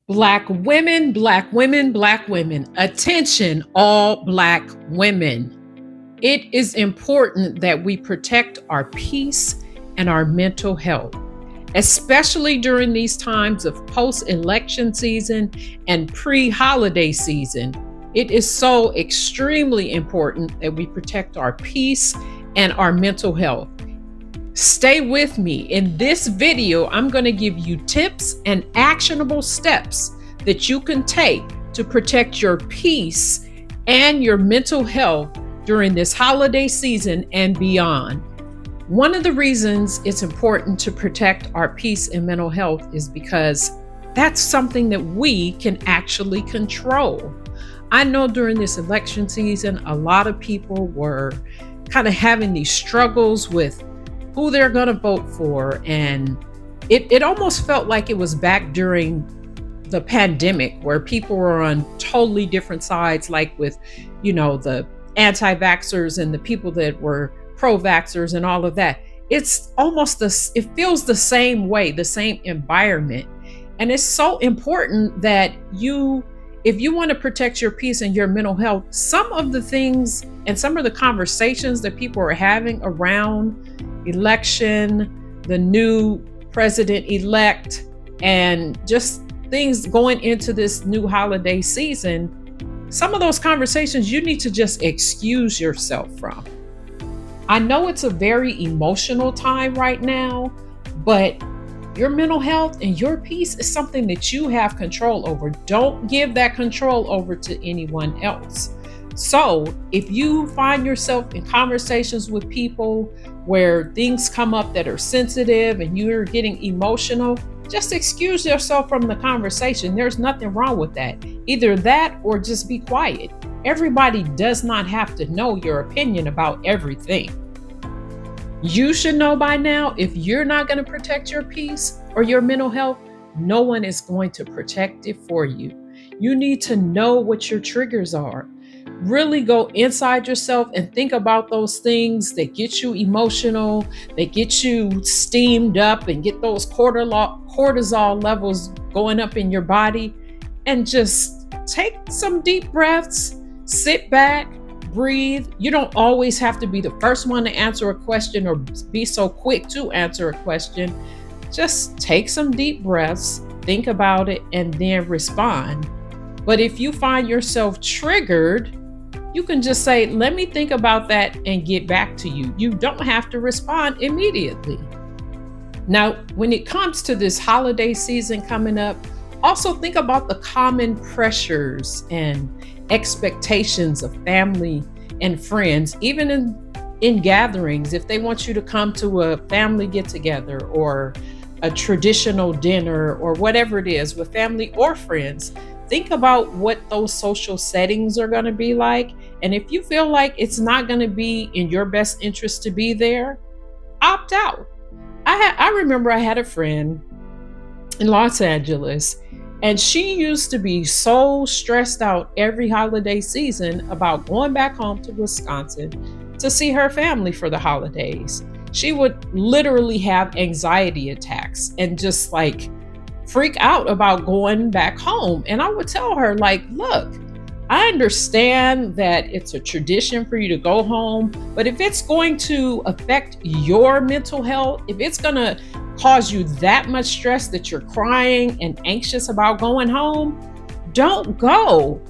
Black women, black women, black women. Attention, all black women. It is important that we protect our peace and our mental health, especially during these times of post-election season and pre-holiday season. It is so extremely important that we protect our peace and our mental health. Stay with me. In this video, I'm going to give you tips and actionable steps that you can take to protect your peace and your mental health during this holiday season and beyond. One of the reasons it's important to protect our peace and mental health is because that's something that we can actually control. I know during this election season, a lot of people were kind of having these struggles with who they're going to vote for. And it almost felt like it was back during the pandemic where people were on totally different sides, like with, the anti-vaxxers and the people that were pro-vaxxers and all of that. It's almost it feels the same way, the same environment. And it's so important that if you want to protect your peace and your mental health, some of the things and some of the conversations that people are having around election, the new president-elect, and just things going into this new holiday season, some of those conversations you need to just excuse yourself from. I know it's a very emotional time right now, but your mental health and your peace is something that you have control over. Don't give that control over to anyone else. So if you find yourself in conversations with people where things come up that are sensitive and you're getting emotional, just excuse yourself from the conversation. There's nothing wrong with that. Either that or just be quiet. Everybody does not have to know your opinion about everything. You should know by now, if you're not going to protect your peace or your mental health, no one is going to protect it for you. You need to know what your triggers are. Really go inside yourself and think about those things that get you emotional, that get you steamed up and get those cortisol levels going up in your body, and just take some deep breaths, sit back, breathe. You don't always have to be the first one to answer a question or be so quick to answer a question. Just take some deep breaths, think about it, and then respond. But if you find yourself triggered, you can just say, let me think about that and get back to you. You don't have to respond immediately. Now, when it comes to this holiday season coming up, also think about the common pressures and expectations of family and friends, even in gatherings. If they want you to come to a family get-together or a traditional dinner or whatever it is with family or friends, think about what those social settings are going to be like. And if you feel like it's not going to be in your best interest to be there, opt out. I remember I had a friend in Los Angeles, and she used to be so stressed out every holiday season about going back home to Wisconsin to see her family for the holidays. She would literally have anxiety attacks and just freak out about going back home. And I would tell her, look, I understand that it's a tradition for you to go home, but if it's going to affect your mental health, if it's going to cause you that much stress that you're crying and anxious about going home, don't go.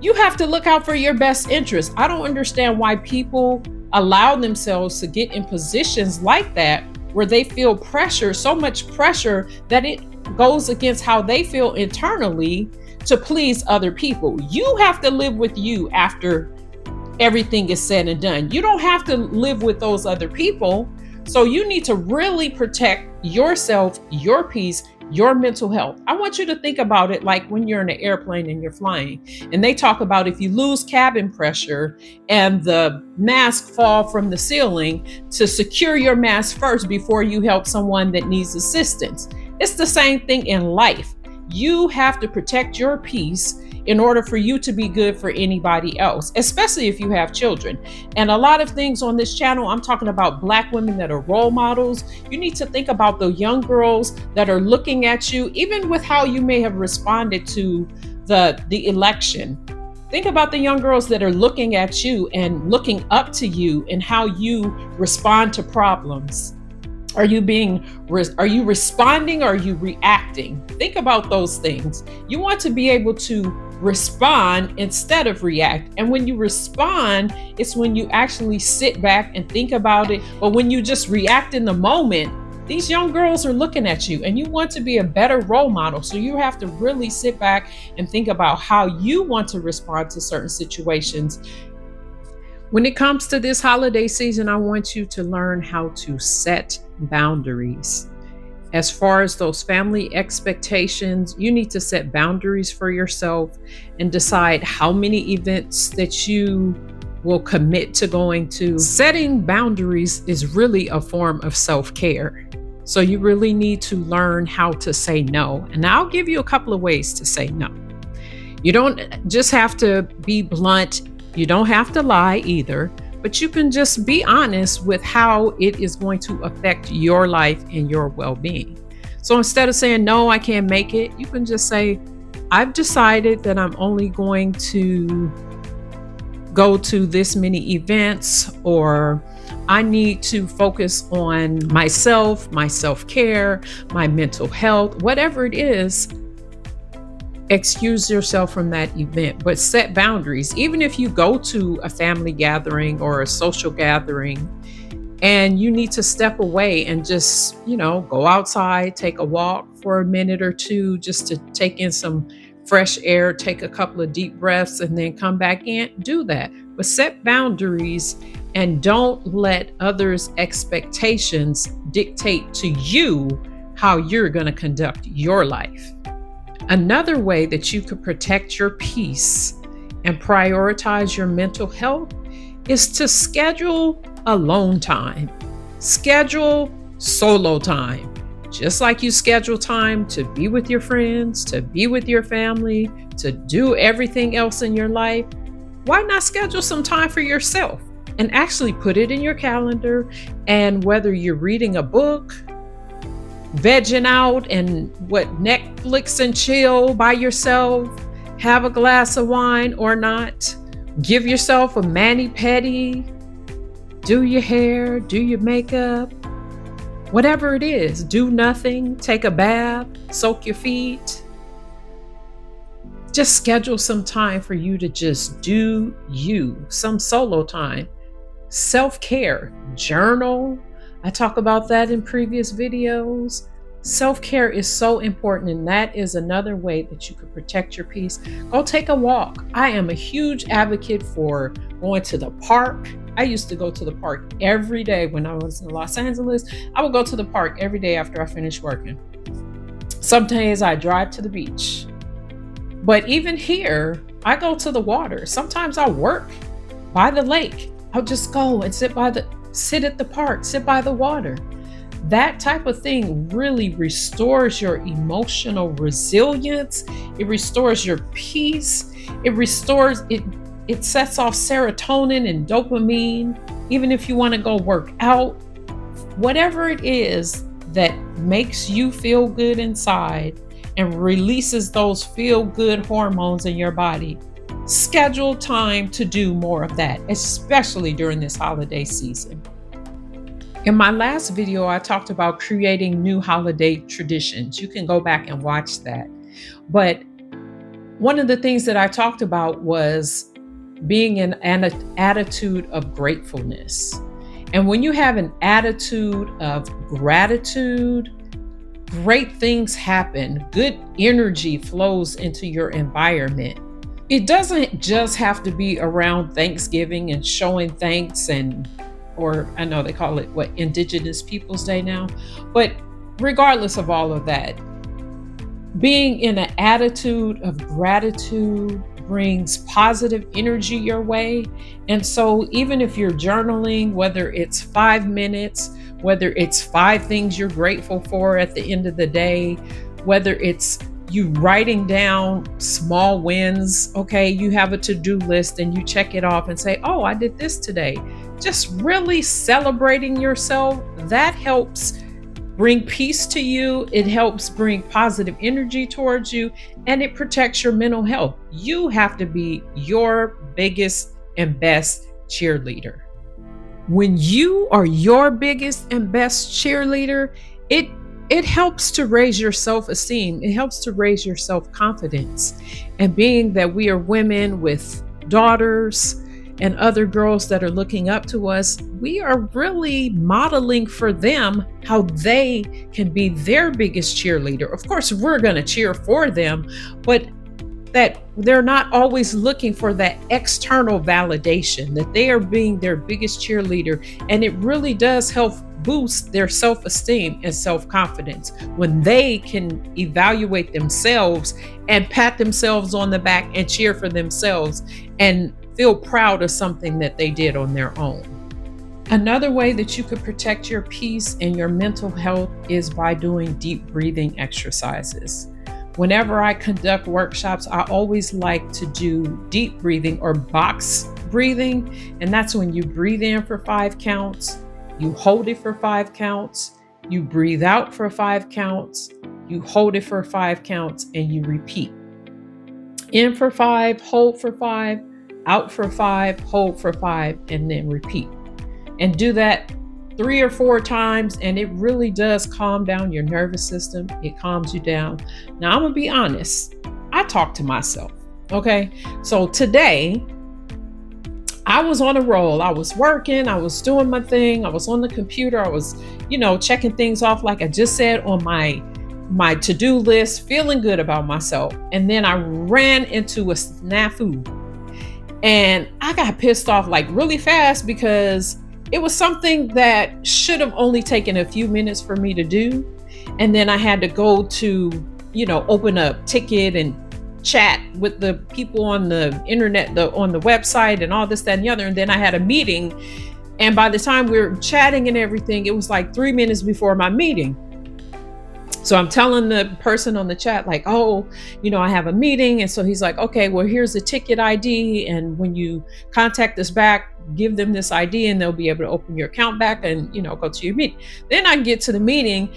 You have to look out for your best interest. I don't understand why people allow themselves to get in positions like that where they feel pressure, so much pressure that it goes against how they feel internally to please other people. You have to live with you after everything is said and done. You don't have to live with those other people. So you need to really protect yourself, your peace, your mental health. I want you to think about it like when you're in an airplane and you're flying, and they talk about if you lose cabin pressure and the mask fall from the ceiling, to secure your mask first before you help someone that needs assistance. It's the same thing in life. You have to protect your peace in order for you to be good for anybody else, especially if you have children. And a lot of things on this channel, I'm talking about Black women that are role models. You need to think about the young girls that are looking at you, even with how you may have responded to the election. Think about the young girls that are looking at you and looking up to you and how you respond to problems. Are you responding or are you reacting? Think about those things. You want to be able to respond instead of react. And when you respond, it's when you actually sit back and think about it. But when you just react in the moment, these young girls are looking at you and you want to be a better role model. So you have to really sit back and think about how you want to respond to certain situations. When it comes to this holiday season, I want you to learn how to set boundaries. As far as those family expectations, you need to set boundaries for yourself and decide how many events that you will commit to going to. Setting boundaries is really a form of self-care. So you really need to learn how to say no. And I'll give you a couple of ways to say no. You don't just have to be blunt. You don't have to lie either, but you can just be honest with how it is going to affect your life and your well-being. So instead of saying, no, I can't make it, you can just say, I've decided that I'm only going to go to this many events, or I need to focus on myself, my self-care, my mental health, whatever it is. Excuse yourself from that event, but set boundaries. Even if you go to a family gathering or a social gathering and you need to step away and just, go outside, take a walk for a minute or two, just to take in some fresh air, take a couple of deep breaths and then come back in, do that. But set boundaries and don't let others' expectations dictate to you how you're going to conduct your life. Another way that you could protect your peace and prioritize your mental health is to schedule alone time. Schedule solo time. Just like you schedule time to be with your friends, to be with your family, to do everything else in your life, why not schedule some time for yourself and actually put it in your calendar? And whether you're reading a book, vegging out and Netflix and chill by yourself, have a glass of wine or not, give yourself a mani-pedi, do your hair, do your makeup, whatever it is, do nothing, take a bath, soak your feet. Just schedule some time for you to just do you, some solo time. Self-care, journal. I talk about that in previous videos. Self-care is so important, and that is another way that you could protect your peace. Go take a walk. I am a huge advocate for going to the park. I used to go to the park every day when I was in Los Angeles. I would go to the park every day after I finished working. Some days I drive to the beach. But even here, I go to the water. Sometimes I work by the lake. I'll just go and sit at the park, sit by the water. That type of thing really restores your emotional resilience. It restores your peace. It sets off serotonin and dopamine. Even if you want to go work out, whatever it is that makes you feel good inside and releases those feel-good hormones in your body, schedule time to do more of that, especially during this holiday season. In my last video, I talked about creating new holiday traditions. You can go back and watch that. But one of the things that I talked about was being in an attitude of gratefulness. And when you have an attitude of gratitude, great things happen. Good energy flows into your environment. It doesn't just have to be around Thanksgiving and showing thanks or I know they call it Indigenous Peoples Day now. But regardless of all of that, being in an attitude of gratitude brings positive energy your way. And so even if you're journaling, whether it's 5 minutes, whether it's 5 things you're grateful for at the end of the day, whether it's You writing down small wins. Okay, you have a to-do list and you check it off and say, oh, I did this today. Just really celebrating yourself. That helps bring peace to you. It helps bring positive energy towards you, and it protects your mental health. You have to be your biggest and best cheerleader. When you are your biggest and best cheerleader, it helps to raise your self-esteem. It helps to raise your self-confidence. And being that we are women with daughters and other girls that are looking up to us, we are really modeling for them how they can be their biggest cheerleader. Of course, we're going to cheer for them, but that they're not always looking for that external validation, that they are being their biggest cheerleader. And it really does help boost their self-esteem and self-confidence when they can evaluate themselves and pat themselves on the back and cheer for themselves and feel proud of something that they did on their own. Another way that you could protect your peace and your mental health is by doing deep breathing exercises. Whenever I conduct workshops, I always like to do deep breathing or box breathing. And that's when you breathe in for 5 counts, you hold it for 5 counts, you breathe out for 5 counts, you hold it for 5 counts, and you repeat. In for 5, hold for 5, out for 5, hold for 5, and then repeat. And do that 3 or 4 times, and it really does calm down your nervous system. It calms you down. Now, I'm gonna be honest. I talk to myself, okay? So today, I was on a roll. I was working, I was doing my thing, I was on the computer, I was, checking things off like I just said on my to-do list, feeling good about myself. And then I ran into a snafu. And I got pissed off like really fast because it was something that should have only taken a few minutes for me to do. And then I had to go to, open a ticket and chat with the people on the internet, on the website and all this, that, and the other. And then I had a meeting. And by the time we were chatting and everything, it was like 3 minutes before my meeting. So I'm telling the person on the chat, like, oh, I have a meeting. And so he's like, okay, well, here's the ticket ID. And when you contact us back, give them this ID and they'll be able to open your account back and, go to your meeting. Then I get to the meeting.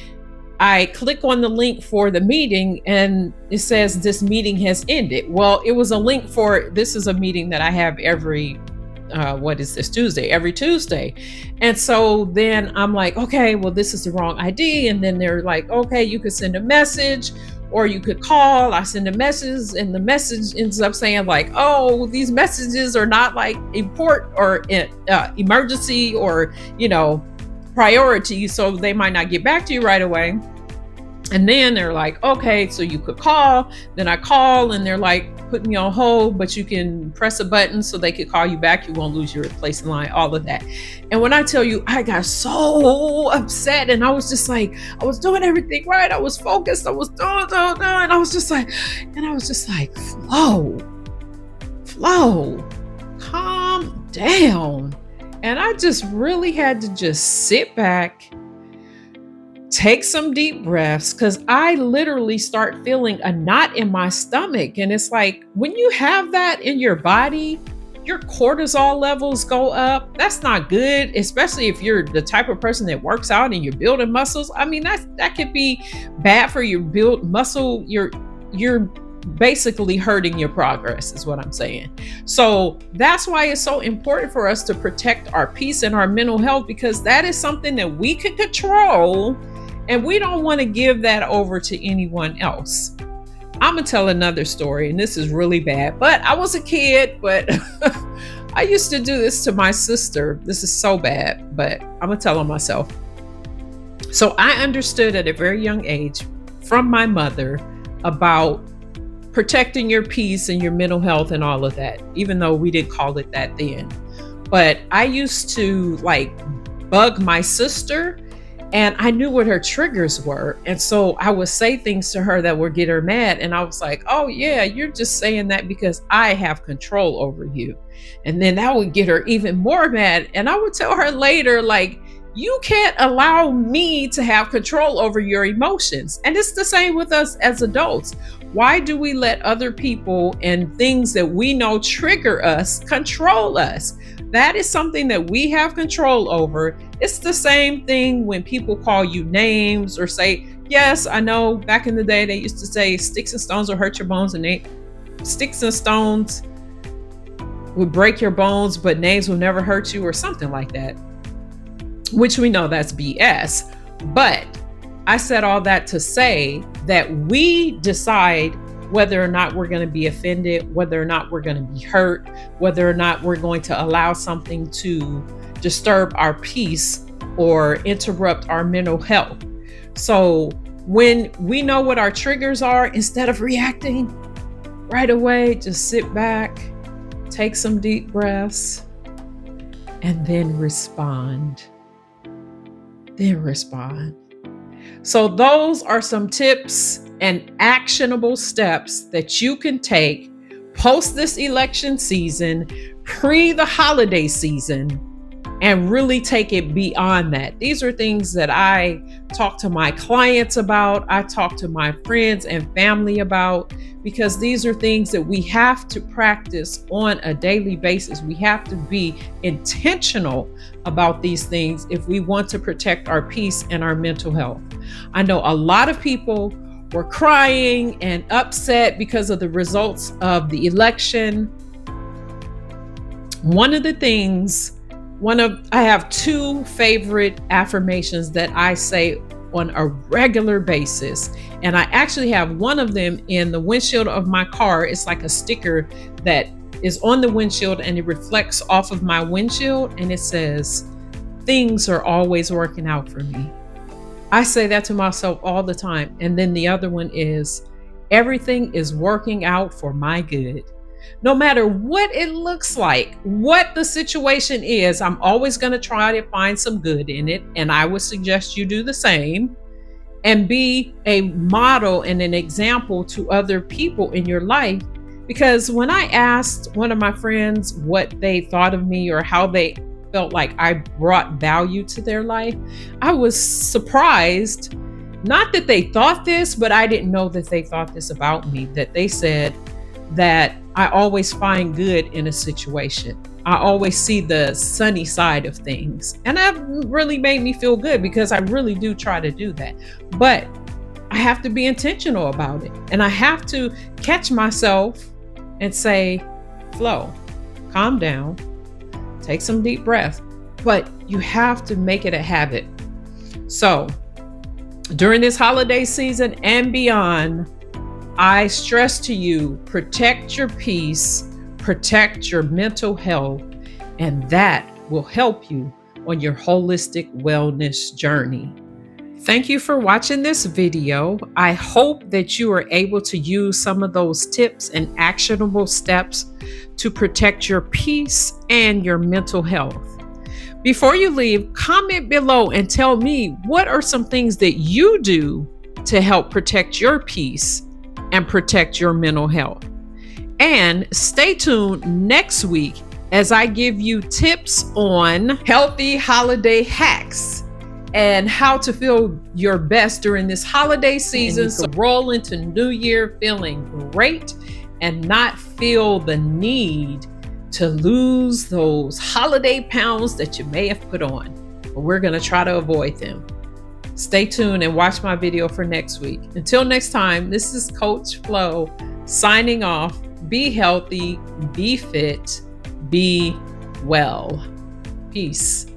I click on the link for the meeting and it says this meeting has ended. Well, it was a link for, this is a meeting that I have every Tuesday, every Tuesday. And so then I'm like, okay, well, this is the wrong ID. And then they're like, okay, you could send a message or you could call. I send a message and the message ends up saying like, oh, these messages are not like important or emergency or, priority. So they might not get back to you right away. And then they're like, okay, so you could call. Then I call and they're like, put me on hold, but you can press a button so they could call you back. You won't lose your place in line, all of that. And when I tell you, I got so upset and I was just like, I was doing everything right. I was focused. I was doing, and I was just like, flow, calm down. And I just really had to just sit back, take some deep breaths, because I literally start feeling a knot in my stomach. And it's like, when you have that in your body, your cortisol levels go up. That's not good, especially if you're the type of person that works out and you're building muscles. I mean, that could be bad for your build muscle. You're basically hurting your progress is what I'm saying. So that's why it's so important for us to protect our peace and our mental health, because that is something that we can control. And we don't want to give that over to anyone else. I'm going to tell another story, and this is really bad, but I was a kid, but I used to do this to my sister. This is so bad, but I'm going to tell on myself. So I understood at a very young age from my mother about protecting your peace and your mental health and all of that, even though we didn't call it that then. But I used to bug my sister, and I knew what her triggers were. And so I would say things to her that would get her mad. And I was like, oh yeah, you're just saying that because I have control over you. And then that would get her even more mad. And I would tell her later, you can't allow me to have control over your emotions. And it's the same with us as adults. Why do we let other people and things that we know trigger us control us? That is something that we have control over. It's the same thing when people call you names or say, yes, I know back in the day they used to say sticks and stones will hurt your bones, and sticks and stones would break your bones, but names will never hurt you, or something like that, which we know that's BS. But I said all that to say that we decide whether or not we're going to be offended, whether or not we're going to be hurt, whether or not we're going to allow something to disturb our peace or interrupt our mental health. So when we know what our triggers are, instead of reacting right away, just sit back, take some deep breaths, and then respond. So those are some tips and actionable steps that you can take post this election season, pre the holiday season, and really take it beyond that. These are things that I talk to my clients about, I talk to my friends and family about, because these are things that we have to practice on a daily basis. We have to be intentional about these things if we want to protect our peace and our mental health. I know a lot of people were crying and upset because of the results of the election. I have two favorite affirmations that I say on a regular basis. And I actually have one of them in the windshield of my car. It's like a sticker that is on the windshield and it reflects off of my windshield. And it says, "Things are always working out for me." I say that to myself all the time. And then the other one is, "Everything is working out for my good." No matter what it looks like, what the situation is, I'm always going to try to find some good in it. And I would suggest you do the same and be a model and an example to other people in your life. Because when I asked one of my friends what they thought of me or how they felt like I brought value to their life, I was surprised. Not that they thought this, but I didn't know that they thought this about me, that they said that I always find good in a situation. I always see the sunny side of things. And that really made me feel good because I really do try to do that. But I have to be intentional about it. And I have to catch myself and say, Flo, calm down, take some deep breaths. But you have to make it a habit. So during this holiday season and beyond, I stress to you, protect your peace, protect your mental health, and that will help you on your holistic wellness journey. Thank you for watching this video. I hope that you are able to use some of those tips and actionable steps to protect your peace and your mental health. Before you leave, comment below and tell me what are some things that you do to help protect your peace and protect your mental health. And stay tuned next week as I give you tips on healthy holiday hacks and how to feel your best during this holiday season. So roll into New Year feeling great and not feel the need to lose those holiday pounds that you may have put on. But we're going to try to avoid them. Stay tuned and watch my video for next week. Until next time, this is Coach Flo signing off. Be healthy, be fit, be well. Peace.